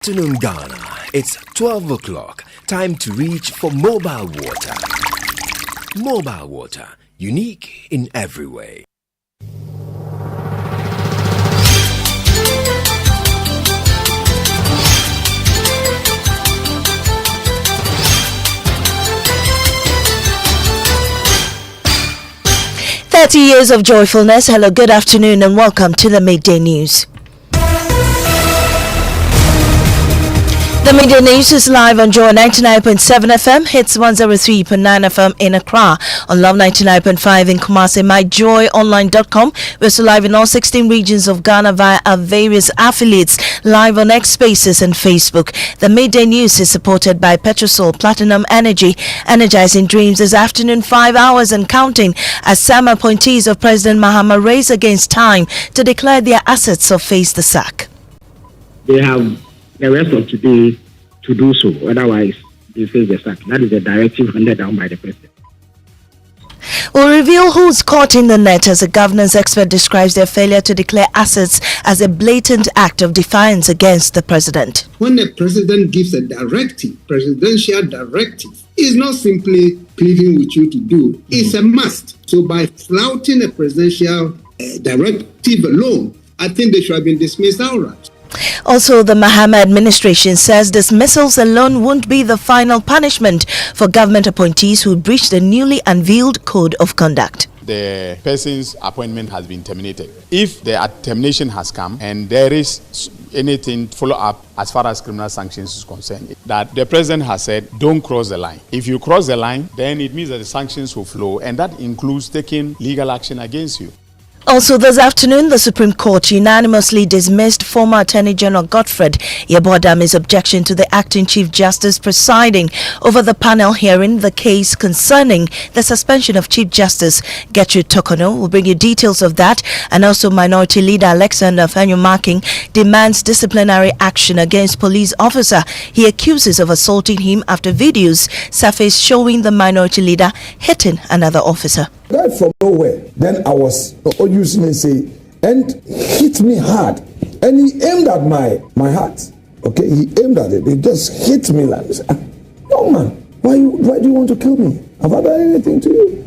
Afternoon Ghana, it's 12 o'clock. Time to reach for mobile water. Mobile water, unique in every way. Years of joyfulness. Hello, good afternoon, and welcome to the Midday News. The Midday News is live on Joy 99.7 FM, hits 103.9 FM in Accra, on Love 99.5 in Kumasi, myjoyonline.com. We're also live in all 16 regions of Ghana via our various affiliates, live on X Spaces and Facebook. The Midday News is supported by Petrosol Platinum Energy, energizing dreams this afternoon, 5 hours and counting, as some appointees of President Mahama race against time to declare their assets or face the sack. They have the rest of today to do so, otherwise they face the sack. That is a directive handed down by the president. We'll reveal who's caught in the net as a governance expert describes their failure to declare assets as a blatant act of defiance against the president. When the president gives a directive, presidential directive, it's not simply pleading with you to do, it's a must. So by flouting a presidential directive alone, I think they should have been dismissed outright. Also, the Mahama administration says dismissals alone won't be the final punishment for government appointees who breach the newly unveiled code of conduct. The person's appointment has been terminated. If the termination has come and there is anything follow up as far as criminal sanctions is concerned, that the president has said, don't cross the line. If you cross the line, then it means that the sanctions will flow, and that includes taking legal action against you. Also this afternoon, the Supreme Court unanimously dismissed former Attorney General Godfred Yeboahdame's objection to the Acting Chief Justice presiding over the panel hearing the case concerning the suspension of Chief Justice Gertrude Torkornoo. We'll bring you details of that. And also, Minority Leader Alexander Afenyo-Markin demands disciplinary action against police officer he accuses of assaulting him after videos surfaced showing the Minority Leader hitting another officer. Right from nowhere, then I was using me say, and hit me hard, and he aimed at my heart. Okay, he aimed at it. He just hit me like this. No man, why do you want to kill me? Have I done anything to you?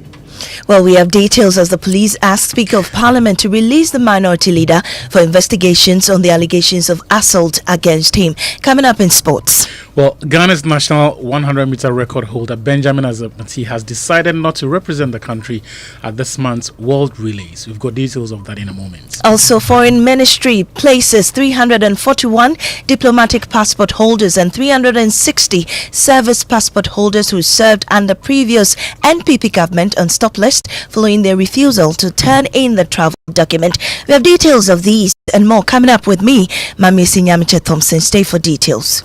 Well, we have details as the police ask Speaker of Parliament to release the Minority Leader for investigations on the allegations of assault against him. Coming up in sports. Well, Ghana's national 100-meter record holder Benjamin Azamati has decided not to represent the country at this month's World Relays. We've got details of that in a moment. Also, Foreign Ministry places 341 diplomatic passport holders and 360 service passport holders who served under previous NPP government on stop list following their refusal to turn in the travel document. We have details of these and more coming up with me, Maame Esi Nyamekye Thompson. Stay for details.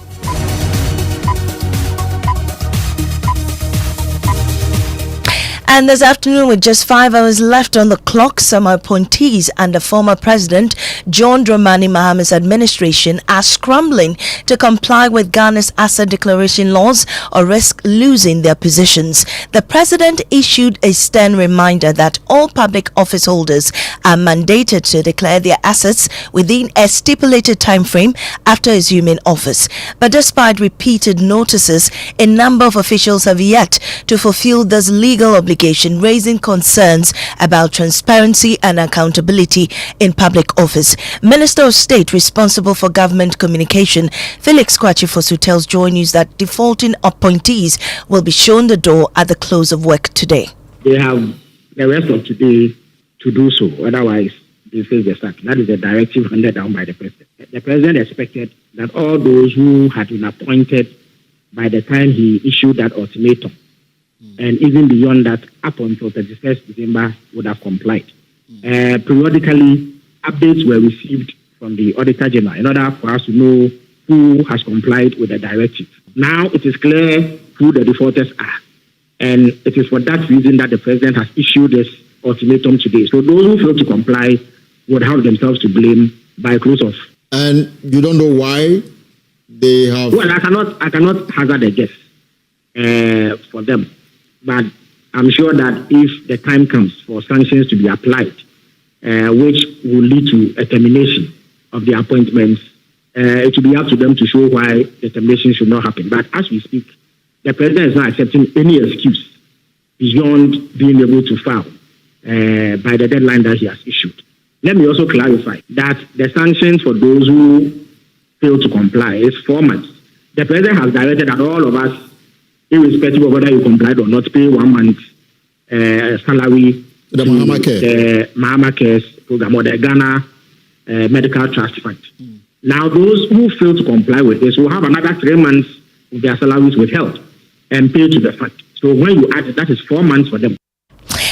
And this afternoon, with just 5 hours left on the clock, some appointees under former President John Dramani Mahama's administration are scrambling to comply with Ghana's asset declaration laws or risk losing their positions. The president issued a stern reminder that all public office holders are mandated to declare their assets within a stipulated time frame after assuming office. But despite repeated notices, a number of officials have yet to fulfill this legal obligation, raising concerns about transparency and accountability in public office. Minister of State responsible for government communication, Felix Kwachifossu, tells Joy News that defaulting appointees will be shown the door at the close of work today. They have the rest of today to do so, otherwise they face the sack. That is a directive handed down by the president. The president expected that all those who had been appointed by the time he issued that ultimatum, and even beyond that, up until 31st December, would have complied. Periodically, updates were received from the Auditor General in order for us to know who has complied with the directive. Now it is clear who the defaulters are, and it is for that reason that the president has issued this ultimatum today. So those who fail to comply would have themselves to blame by close of. And you don't know why they have. Well, I cannot hazard a guess for them. But I'm sure that if the time comes for sanctions to be applied, which will lead to a termination of the appointments, it will be up to them to show why the termination should not happen. But as we speak, the president is not accepting any excuse beyond being able to file by the deadline that he has issued. Let me also clarify that the sanctions for those who fail to comply is 4 months. The president has directed that all of us, irrespective of whether you complied or not, pay 1 month salary The to Maame Care. the Maame Care program or the Ghana Medical Trust Fund. Now, those who fail to comply with this will have another 3 months of their salaries withheld and paid to the fund. So when you add it, that is 4 months for them.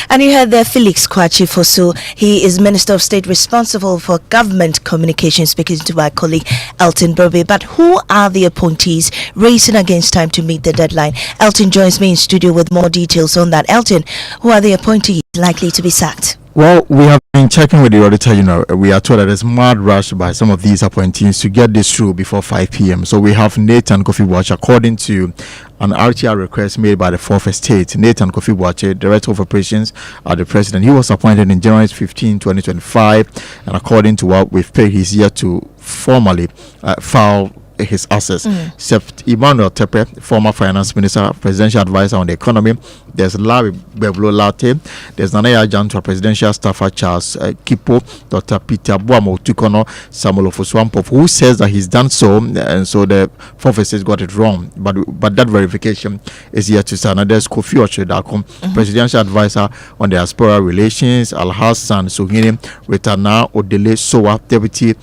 And you heard there Felix Kwachi Fosu. He is Minister of State responsible for government communications, speaking to my colleague Elton Burby. But who are the appointees racing against time to meet the deadline? Elton joins me in studio with more details on that. Elton, who are the appointees likely to be sacked? Well, we have been checking with the auditor. We are told that there's mad rush by some of these appointees to get this through before 5 p.m. So we have Nathan Kofi Watch, according to an RTR request made by the Fourth Estate. Nathan Kofi Watch, Director of Operations at the President. He was appointed in January 15, 2025, and according to what we've paid, he's yet to formally file his assets. Except Emmanuel Tepe, former finance minister, presidential advisor on the economy. There's Larry Beblo Latte. There's Nanaya Jantua, presidential staffer Charles Kipo, Dr. Peter Buamo Tukono, Samuel Ofuswampo, who says that he's done so, and so the Fourth Estate got it wrong. But that verification is yet to start. And there's Kofi Ochedakom, presidential advisor on the diaspora relations, Al Hassan Suhini, Retana Odele Sowa, deputy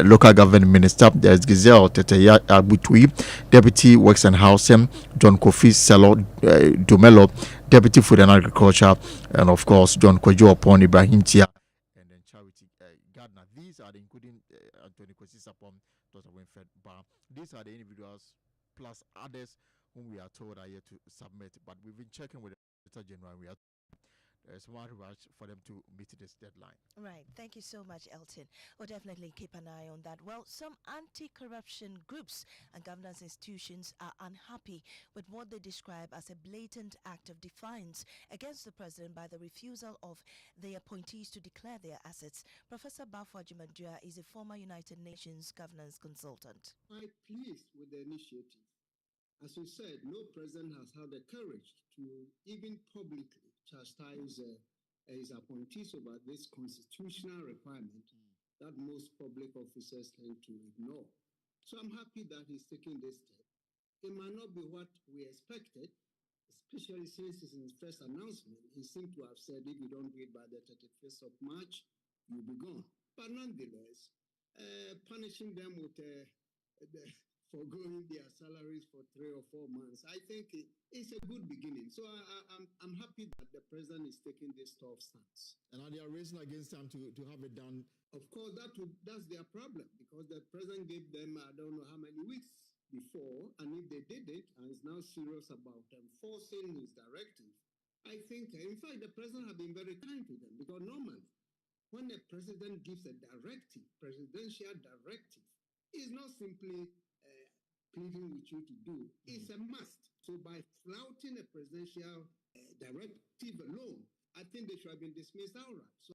local government minister. There's Giselle Teteya Abutui, deputy works and housing, John Kofi Selo Dumelo, deputy food and agriculture, and of course John Kojo upon Ibrahim Tia, and then Charity Gardner. These are the including Anthony Kwesi-Sapom, Dr. Winfred Bar. These are the individuals plus others whom we are told are yet to submit. But we've been checking with the Auditor General. We are there's one rush for them to meet this deadline. Right. Thank you so much, Elton. We'll definitely keep an eye on that. Well, some anti-corruption groups and governance institutions are unhappy with what they describe as a blatant act of defiance against the president by the refusal of the appointees to declare their assets. Professor Bafwa Jumadua is a former United Nations governance consultant. Quite pleased with the initiative. As you said, no president has had the courage to even publicly chastise his appointees about this constitutional requirement that most public officers tend to ignore. So I'm happy that he's taking this step. It might not be what we expected, especially since it's in his first announcement. He seemed to have said, if you don't do it by the 31st of March, you'll be gone. But nonetheless, punishing them with forgoing their salaries for 3 or 4 months, I think it's a good beginning. So I'm happy that the president is taking this tough stance. And are they raising against them to have it done? Of course, that's their problem, because the president gave them I don't know how many weeks before, and if they did it and is now serious about enforcing his directive, I think, in fact, the president has been very kind to them, because normally when a president gives a directive, presidential directive, it's not simply pleading with you to do. It's a must. So by flouting a presidential directive alone, I think they should have been dismissed outright.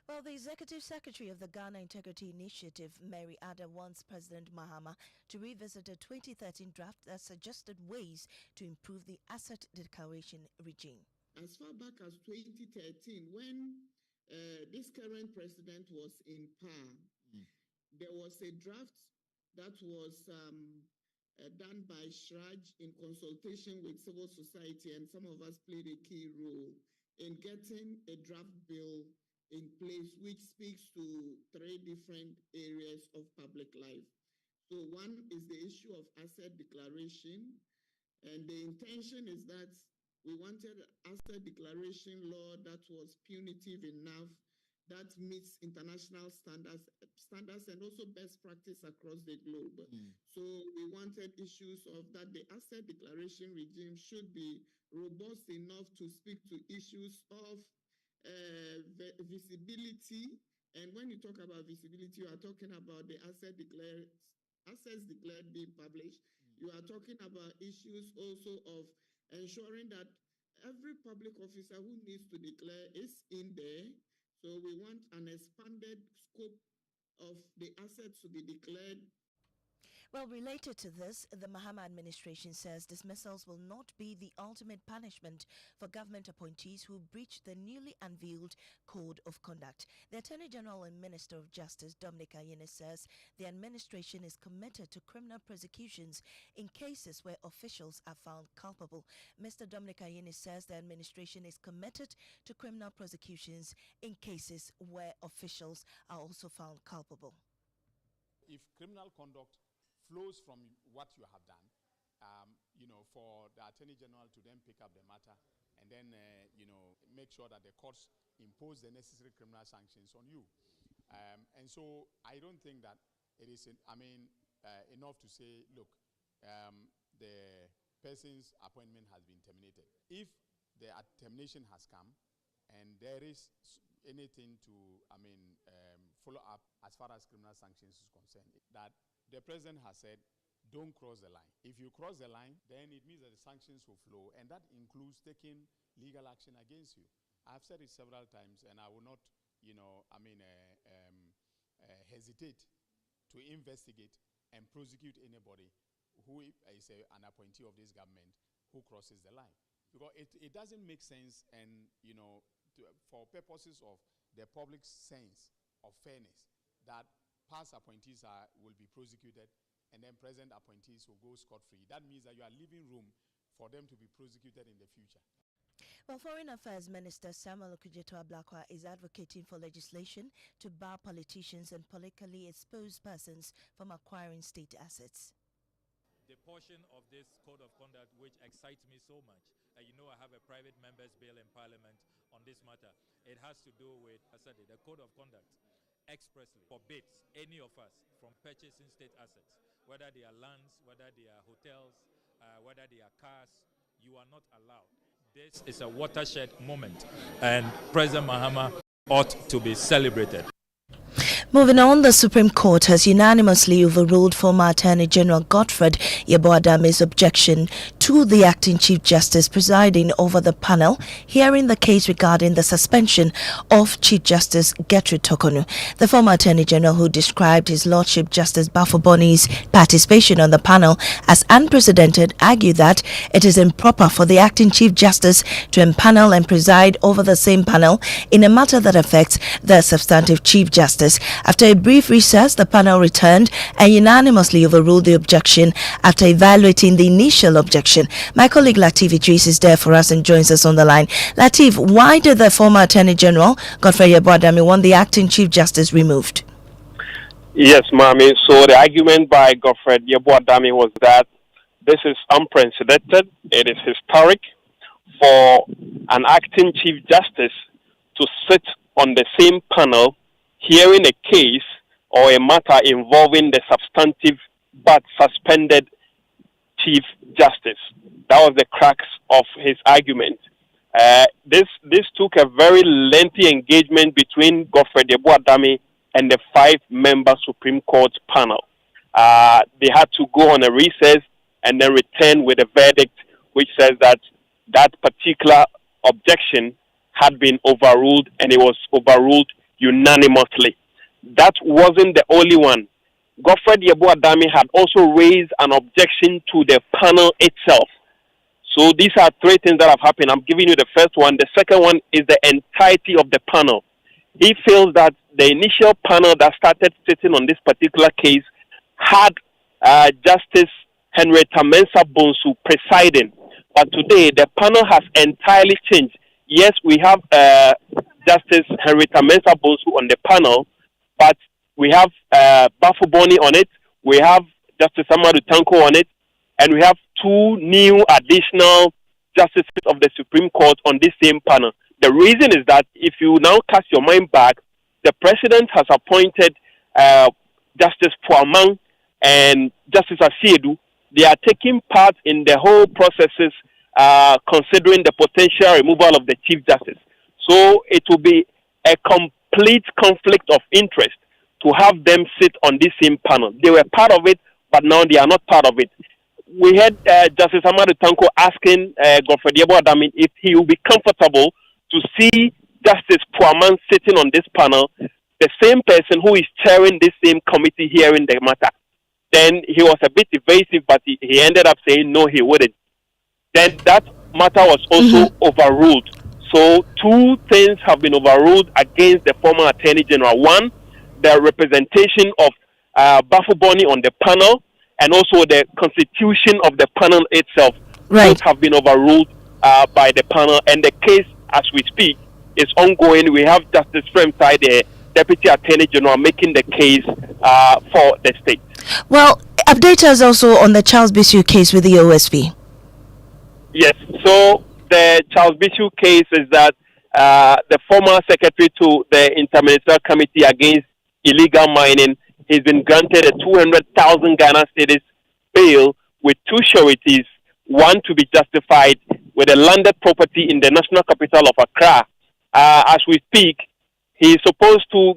Well, the Executive Secretary of the Ghana Integrity Initiative, Mary Ada, wants President Mahama to revisit a 2013 draft that suggested ways to improve the asset declaration regime. As far back as 2013, when this current president was in power, there was a draft that was done by Shraj in consultation with civil society, and some of us played a key role in getting a draft bill in place which speaks to 3 different areas of public life. So one is the issue of asset declaration, and the intention is that we wanted asset declaration law that was punitive enough, that meets international standards and also best practice across the globe. So we wanted issues of that the asset declaration regime should be robust enough to speak to issues of visibility. And when you talk about visibility, you are talking about the assets declared being published. You are talking about issues also of ensuring that every public officer who needs to declare is in there. So we want an expanded scope of the assets to be declared Well, related to this, the Mahama administration says dismissals will not be the ultimate punishment for government appointees who breach the newly unveiled Code of Conduct. The Attorney General and Minister of Justice, Dominic Ayine, says the administration is committed to criminal prosecutions in cases where officials are found culpable. Mr. Dominic Ayine says the administration is committed to criminal prosecutions in cases where officials are also found culpable. If criminal conduct flows from what you have done, for the Attorney General to then pick up the matter and then, make sure that the courts impose the necessary criminal sanctions on you. And so I don't think that it is, enough to say, look, the person's appointment has been terminated. If the termination has come and there is anything to, follow up as far as criminal sanctions is concerned, that the president has said, don't cross the line. If you cross the line, then it means that the sanctions will flow, and that includes taking legal action against you. I've said it several times, and I will not, hesitate to investigate and prosecute anybody who is an appointee of this government who crosses the line. Because it doesn't make sense, and, for purposes of the public's sense of fairness, that past appointees will be prosecuted and then present appointees will go scot-free. That means that you are leaving room for them to be prosecuted in the future. Well, Foreign Affairs Minister Samuel Okudzeto Ablakwa is advocating for legislation to bar politicians and politically exposed persons from acquiring state assets. The portion of this code of conduct which excites me so much, I have a private member's bill in Parliament on this matter. It has to do with, the code of conduct expressly forbids any of us from purchasing state assets, whether they are lands, whether they are hotels, whether they are cars. You are not allowed. This is a watershed moment, and President Mahama ought to be celebrated. Moving on, the Supreme Court has unanimously overruled former Attorney General Godfred Yeboadame's objection to the acting Chief Justice presiding over the panel hearing the case regarding the suspension of Chief Justice Gertrude Tokonu. The former Attorney General, who described his Lordship Justice Bafoboni's participation on the panel as unprecedented, argued that it is improper for the acting Chief Justice to empanel and preside over the same panel in a matter that affects the substantive Chief Justice. After a brief recess, the panel returned and unanimously overruled the objection after evaluating the initial objection. My colleague Latif Idris is there for us and joins us on the line. Latif, why did the former Attorney General, Godfred Yeboadame, want the acting Chief Justice removed? Yes, Maame. So the argument by Godfred Yeboadame was that this is unprecedented. It is historic for an acting Chief Justice to sit on the same panel hearing a case or a matter involving the substantive but suspended Chief Justice. That was the crux of his argument. This took a very lengthy engagement between Godfred Yeboadame and the 5-member Supreme Court panel. They had to go on a recess and then return with a verdict which says that that particular objection had been overruled, and it was overruled unanimously. That wasn't the only one. Godfred Yeboadame had also raised an objection to the panel itself. So these are 3 things that have happened. I'm giving you the first one. The second one is the entirety of the panel. He feels that the initial panel that started sitting on this particular case had Justice Henrietta Mensah Bonsu presiding. But today, the panel has entirely changed. Yes, we have Justice Henrietta Mensah Bonsu on the panel, but we have Bafoboni on it, we have Justice Amadou Tanko on it, and we have 2 new additional justices of the Supreme Court on this same panel. The reason is that if you now cast your mind back, the President has appointed Justice Puaman and Justice Asiedu. They are taking part in the whole processes considering the potential removal of the Chief Justice. So it will be a complete conflict of interest to have them sit on this same panel. They were part of it, but now they are not part of it. We had Justice Amadou Tanko asking Godfred Yeboadame if he will be comfortable to see Justice Puaman sitting on this panel, the same person who is chairing this same committee hearing the matter. Then he was a bit evasive, but he ended up saying no, he wouldn't. Then that matter was also overruled. So two things have been overruled against the former Attorney General. One, the representation of Bafo Boni on the panel, and also the constitution of the panel itself. Right. Both have been overruled by the panel, and the case, as we speak, is ongoing. We have Justice Fremside, the Deputy Attorney General, making the case for the state. Well, update us also on the Charles Bisu case with the OSP. Yes, so the Charles Bisu case is that the former secretary to the Interministerial Committee Against Illegal Mining, he's been granted a 200,000 Ghana cedis bail with two sureties, one to be justified with a landed property in the national capital of Accra. As we speak, he is supposed to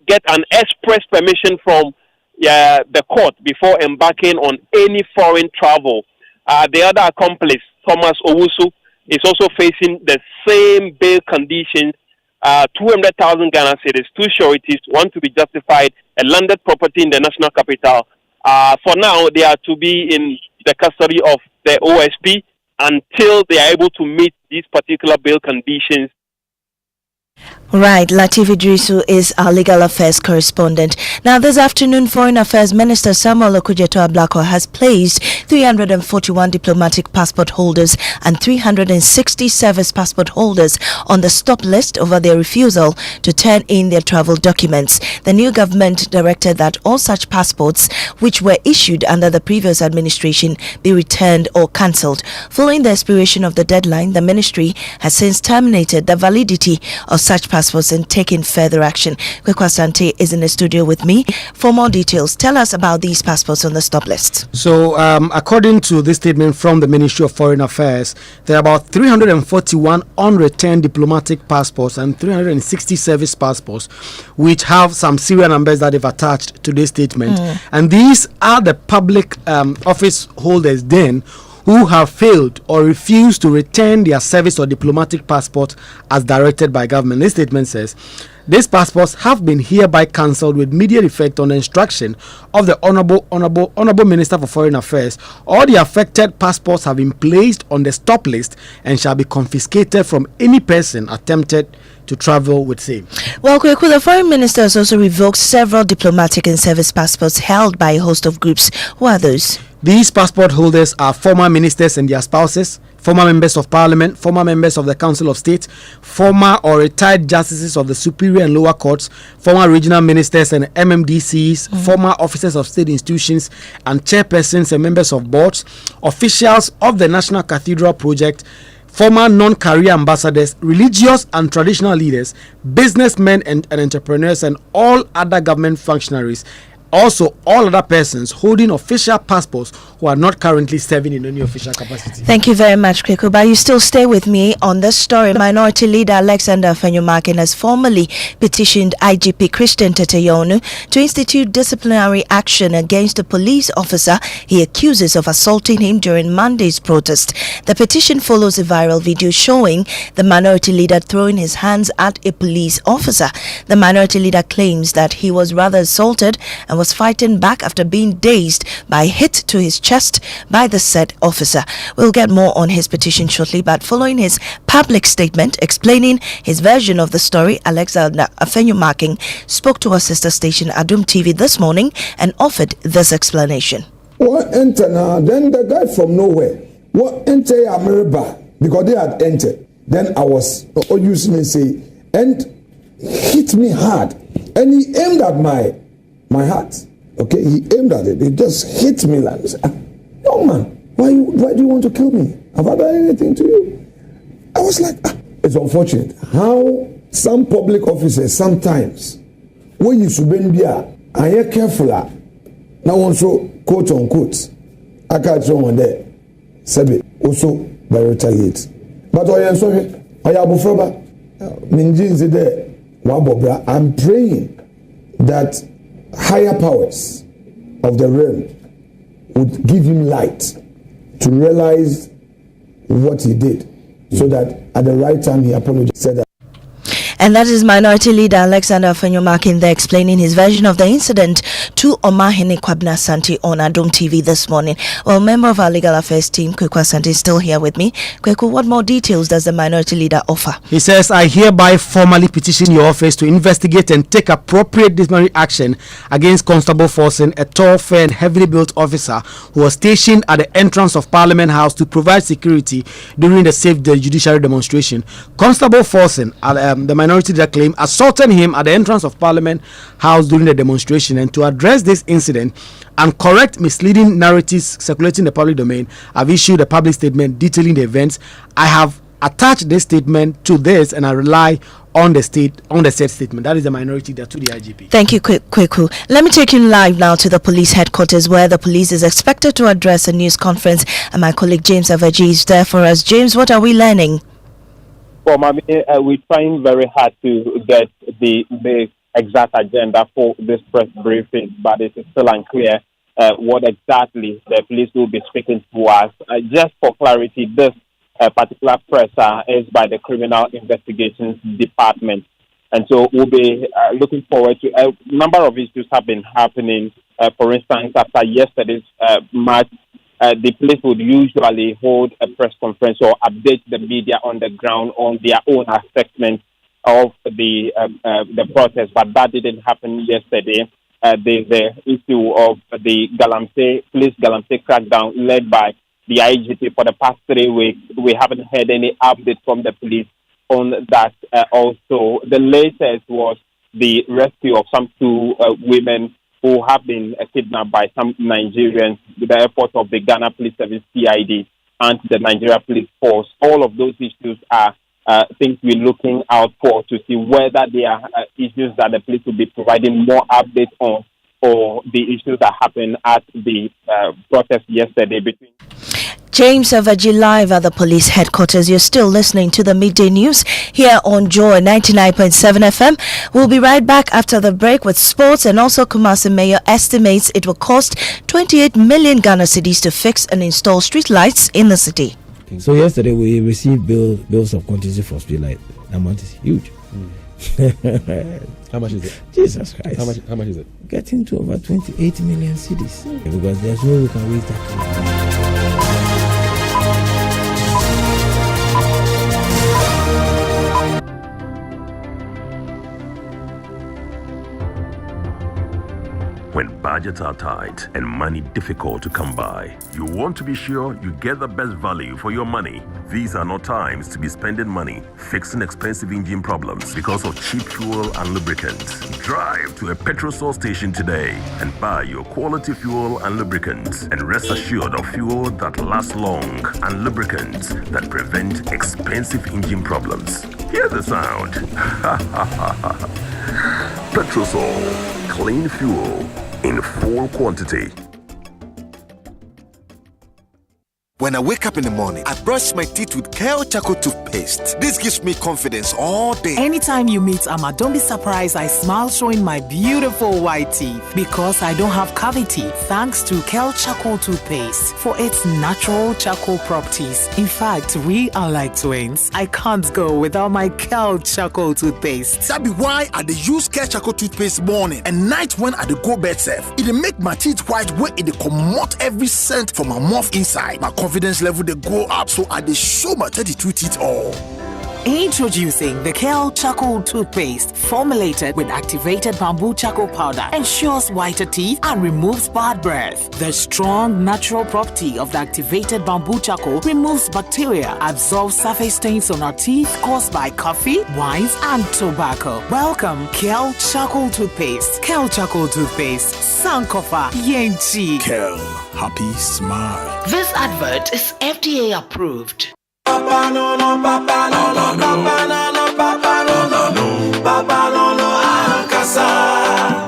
get an express permission from the court before embarking on any foreign travel. The other accomplice, Thomas Owusu, is also facing the same bail conditions, 200,000 Ghana cedis, two sureties, one to be justified, a landed property in the national capital. For now, they are to be in the custody of the OSP until they are able to meet these particular bail conditions. Right, Latif Idrisu is our legal affairs correspondent. Now, this afternoon, Foreign Affairs Minister Samuel Okudzeto Ablakwa has placed 341 diplomatic passport holders and 360 service passport holders on the stop list over their refusal to turn in their travel documents. The new government directed that all such passports which were issued under the previous administration be returned or cancelled. Following the expiration of the deadline, the ministry has since terminated the validity of such passports and taken further action. Kwekwa Sante is in the studio with me for more details. Tell us about these passports on the stop list. So, according to this statement from the Ministry of Foreign Affairs, there are about 341 unreturned diplomatic passports and 360 service passports, which have some serial numbers that they've attached to this statement. And these are the public office holders then who have failed or refused to return their service or diplomatic passport as directed by government. This statement says, these passports have been hereby cancelled with immediate effect on the instruction of the Honourable Minister for Foreign Affairs. All the affected passports have been placed on the stop list and shall be confiscated from any person attempted to travel with same. Well, Kweku, the Foreign Minister has also revoked several diplomatic and service passports held by a host of groups. Who are those? These passport holders are former ministers and their spouses, former members of parliament, former members of the Council of State, former or retired justices of the superior and lower courts, former regional ministers and MMDCs, former officers of state institutions and chairpersons and members of boards, officials of the National Cathedral Project, former non-career ambassadors, religious and traditional leaders, businessmen and entrepreneurs, and all other government functionaries. Also, all other persons holding official passports who are not currently serving in any official capacity. Thank you very much, Kweku. But you still stay with me on this story. Minority leader Alexander Afenyomarkin has formally petitioned IGP Christian Teteyonu to institute disciplinary action against a police officer he accuses of assaulting him during Monday's protest. The petition follows a viral video showing the minority leader throwing his hands at a police officer. The minority leader claims that he was rather assaulted and was fighting back after being dazed by a hit to his chest by the said officer. We'll get more on his petition shortly, but following his public statement explaining his version of the story, Alexander Afenyomarkin spoke to our sister station Adum TV this morning and offered this explanation. What enter now? Then the guy from nowhere, what enter America because they had entered. Then I was using me say and hit me hard, and he aimed at my heart. Okay, he aimed at it. It just hit me like this. Young man, why do you want to kill me? Have I done anything to you? I was like, it's unfortunate how some public officers sometimes when you should be there and you're careful. Now also quote unquote, I can't show one there. Sabi also by retaliate. But I am sorry, I am Bufroba. Minjin there. I'm praying that higher powers of the realm would give him light to realize what he did, so that at the right time he apologized. Said that. And that is Minority Leader Alexander Afenyo-Markin there explaining his version of the incident to Omahene Kwabena Santi on Adom TV this morning. Well, member of our legal affairs team, Kweku Asante, is still here with me. Kweku, what more details does the Minority Leader offer? He says, I hereby formally petition your office to investigate and take appropriate disciplinary action against Constable Forsen, a tall, fair and heavily built officer who was stationed at the entrance of Parliament House to provide security during the Save the Judiciary demonstration. Constable Forsen, the Minority Leader claim, assaulted him at the entrance of Parliament House during the demonstration. And to address this incident and correct misleading narratives circulating in the public domain, I've issued a public statement detailing the events. I have attached this statement to this, and I rely on the said statement. That is the Minority Leader to the IGP. Thank you, Kweku. Let me take you live now to the police headquarters, where the police is expected to address a news conference, and my colleague James Avaji is there for us. James, what are we learning? Well, we're trying very hard to get the exact agenda for this press briefing, but it is still unclear what exactly the police will be speaking to us. Just for clarity, this particular presser is by the Criminal Investigations Department. And so we'll be looking forward to a number of issues have been happening. For instance, after yesterday's march, the police would usually hold a press conference or update the media on the ground on their own assessment of the protest, but that didn't happen yesterday. The issue of the police Galamsey crackdown led by the IGP for the past 3 weeks, we haven't heard any update from the police on that. Also, the latest was the rescue of some 2 women who have been kidnapped by some Nigerians with the efforts of the Ghana Police Service CID and the Nigeria Police Force. All of those issues are things we're looking out for to see whether there are issues that the police will be providing more updates on, or the issues that happened at the protest yesterday between. James Avaji live at the police headquarters. You're still listening to the Midday News here on Joy 99.7 FM. We'll be right back after the break with sports, and also Kumasi Mayor estimates it will cost 28 million Ghana cedis to fix and install street lights in the city. So yesterday we received bills of quantity for street light. The amount is huge. How much is it? Jesus Christ. How much is it? Getting to over 28 million cedis. Because there's no way we can waste that. When budgets are tight and money difficult to come by, you want to be sure you get the best value for your money. These are not times to be spending money fixing expensive engine problems because of cheap fuel and lubricants. Drive to a petrol source station today and buy your quality fuel and lubricants, and rest assured of fuel that lasts long and lubricants that prevent expensive engine problems. Hear the sound. Petrosol, clean fuel in full quantity. When I wake up in the morning, I brush my teeth with Kale Charcoal toothpaste. This gives me confidence all day. Anytime you meet Amma, don't be surprised I smile showing my beautiful white teeth, because I don't have cavity thanks to Kale Charcoal toothpaste for its natural charcoal properties. In fact, we are like twins. I can't go without my Kale Charcoal toothpaste. That be why I dey use Kale Charcoal toothpaste morning and night when I dey go bed safe. It dey make my teeth white when it dey comot every scent from my mouth inside. My confidence level they go up, so I dey show my 32 teeth all. Introducing the Kale Charcoal toothpaste, formulated with activated bamboo charcoal powder, ensures whiter teeth and removes bad breath. The strong natural property of the activated bamboo charcoal removes bacteria, absorbs surface stains on our teeth caused by coffee, wines, and tobacco. Welcome, Kale Charcoal toothpaste. Kale Charcoal toothpaste, Sankofa Yenchi. Kale, happy smile. This advert is FDA approved. Papa no no, papa no no, papa no no, papa no no, papa no no, Ankasa.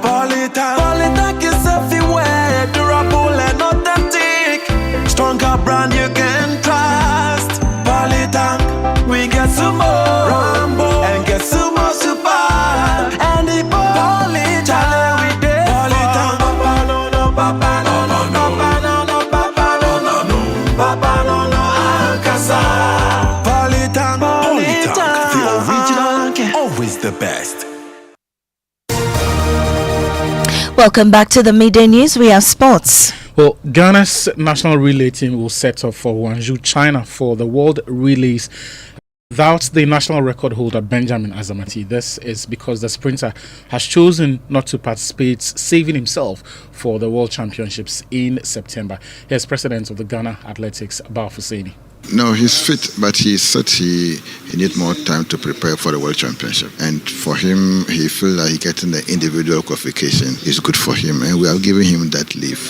Polytank is everywhere, durable and authentic. Stronger brand you can trust. Polytank, we get some more Rambo and get some more Super. And the Polytank, we did Polytank. Papa no no, papa no no, papa no no, papa no no, papa no no, Ankasa. Polytank, the original, always Welcome back to the Midday News. We have sports. Well, Ghana's national relay team will set off for Guangzhou, China for the World Relays without the national record holder Benjamin Azamati. This is because the sprinter has chosen not to participate, saving himself for the World Championships in September. Here's President of the Ghana Athletics, Bao Husseini. No, he's fit, but he said he need more time to prepare for the World Championship. And for him, he feels like getting the individual qualification is good for him, and we are giving him that leave.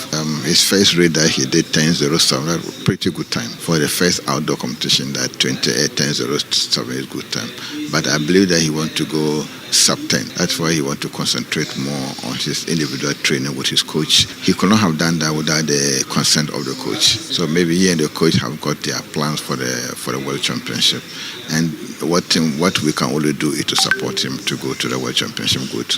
His first race that he did 10:07, that was a pretty good time. For the first outdoor competition, that 10:07 is good time. But I believe that he wants to go sub-10. That's why he wants to concentrate more on his individual training with his coach. He could not have done that without the consent of the coach. So maybe he and the coach have got their plans for the World Championship. And what we can only do is to support him to go to the World Championship good.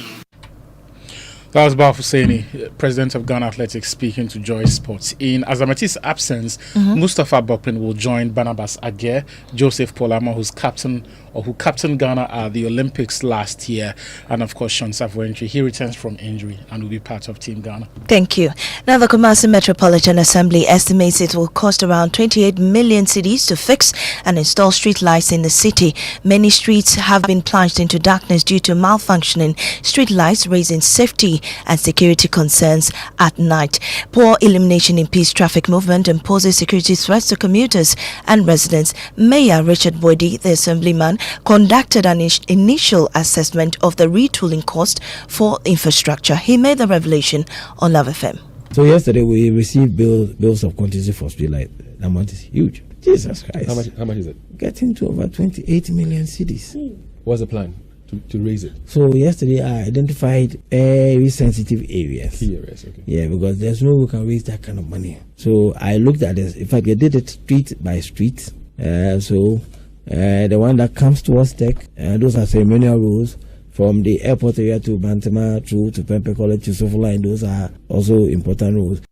That was Bao Husseini, President of Ghana Athletics, speaking to Joy Sports. In Azamati's absence, Mustafa Bopin will join Barnabas Aguirre, Joseph Polama, who captained Ghana at the Olympics last year, and of course Sean Savoentry. He returns from injury and will be part of Team Ghana. Thank you. Now, the Kumasi Metropolitan Assembly estimates it will cost around 28 million cedis to fix and install street lights in the city. Many streets have been plunged into darkness due to malfunctioning street lights, raising safety and security concerns at night. Poor illumination impedes traffic movement and poses security threats to commuters and residents. Mayor Richard Boydi, the assemblyman, conducted an initial assessment of the retooling cost for infrastructure. He made the revelation on Love FM. So yesterday we received bills of quantity for streetlight. The amount is huge. Jesus Christ. How much is it? Getting to over 28 million cedis. What's the plan to raise it? So yesterday I identified very sensitive areas. Key areas, okay. Yeah, because there's no way we can raise that kind of money. So I looked at this. In fact, I did it street by street. The one that comes towards Tech, those are ceremonial rules. From the airport area to Bantama through to Pempe College to Sofola, those are also important rules.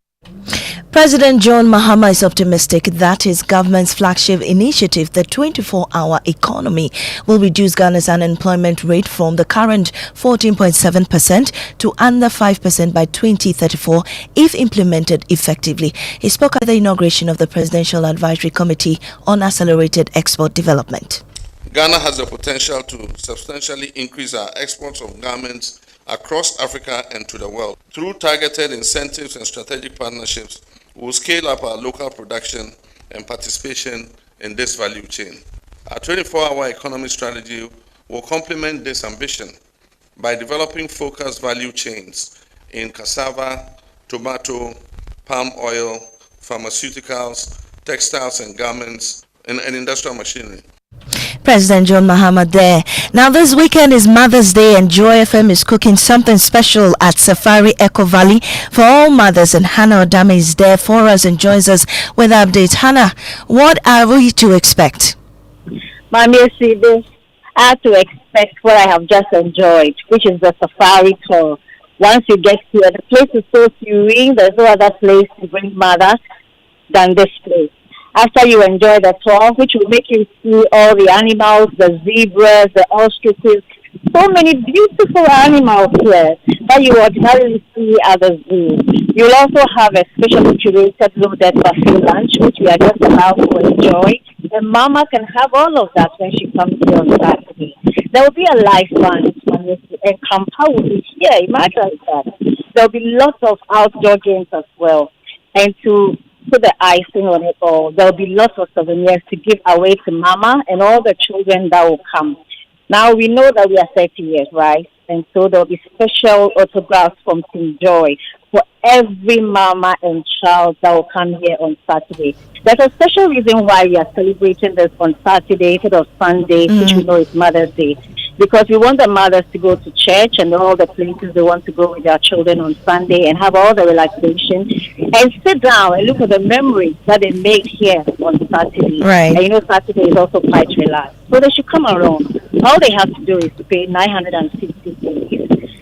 President John Mahama is optimistic that his government's flagship initiative, the 24-hour economy, will reduce Ghana's unemployment rate from the current 14.7% to under 5% by 2034 if implemented effectively. He spoke at the inauguration of the Presidential Advisory Committee on Accelerated Export Development. Ghana has the potential to substantially increase our exports of garments across Africa and to the world. Through targeted incentives and strategic partnerships, we will scale up our local production and participation in this value chain. Our 24-hour economy strategy will complement this ambition by developing focused value chains in cassava, tomato, palm oil, pharmaceuticals, textiles and garments, and industrial machinery. President John Mahama there. Now, this weekend is Mother's Day, and Joy FM is cooking something special at Safari Echo Valley for all mothers, and Hannah Odame is there for us and joins us with updates. Hannah, what are we to expect? Maame Esi, I have to expect what I have just enjoyed, which is the Safari tour. Once you get here, the place is so serene. There's no other place to bring mothers than this place. After you enjoy the tour, which will make you see all the animals, the zebras, the ostriches, so many beautiful animals here that you ordinarily see at the zoo. You'll also have a specially curated loaded buffet lunch, which we are just about to enjoy. And Mama can have all of that when she comes here on Saturday. There will be a live band, and Kampa will be here. Imagine that. There will be lots of outdoor games as well. And to put the icing on it all, there will be lots of souvenirs to give away to Mama and all the children that will come. Now, we know that we are 30 years, right? And so there will be special autographs from Team Joy for every Mama and child that will come here on Saturday. There's a special reason why we are celebrating this on Saturday instead of Sunday, which we know is Mother's Day. Because we want the mothers to go to church and all the places they want to go with their children on Sunday and have all the relaxation and sit down and look at the memories that they made here on Saturday. Right. And you know, Saturday is also quite relaxed. So they should come around. All they have to do is to pay 950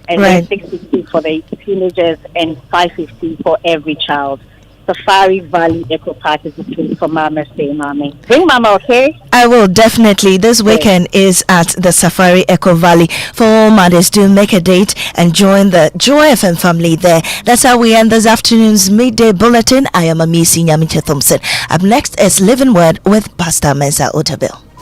and right. then 650 for the teenagers and 550 for every child. Safari Valley Eco Park is the place for Mama. Say, Mama. Bring Mama, okay? I will definitely. This weekend is at the Safari Eco Valley. For all mothers, do make a date and join the Joy FM family there. That's how we end this afternoon's Midday Bulletin. I am Maame Esi Nyamekye Thompson. Up next is Living Word with Pastor Mensa Otabil.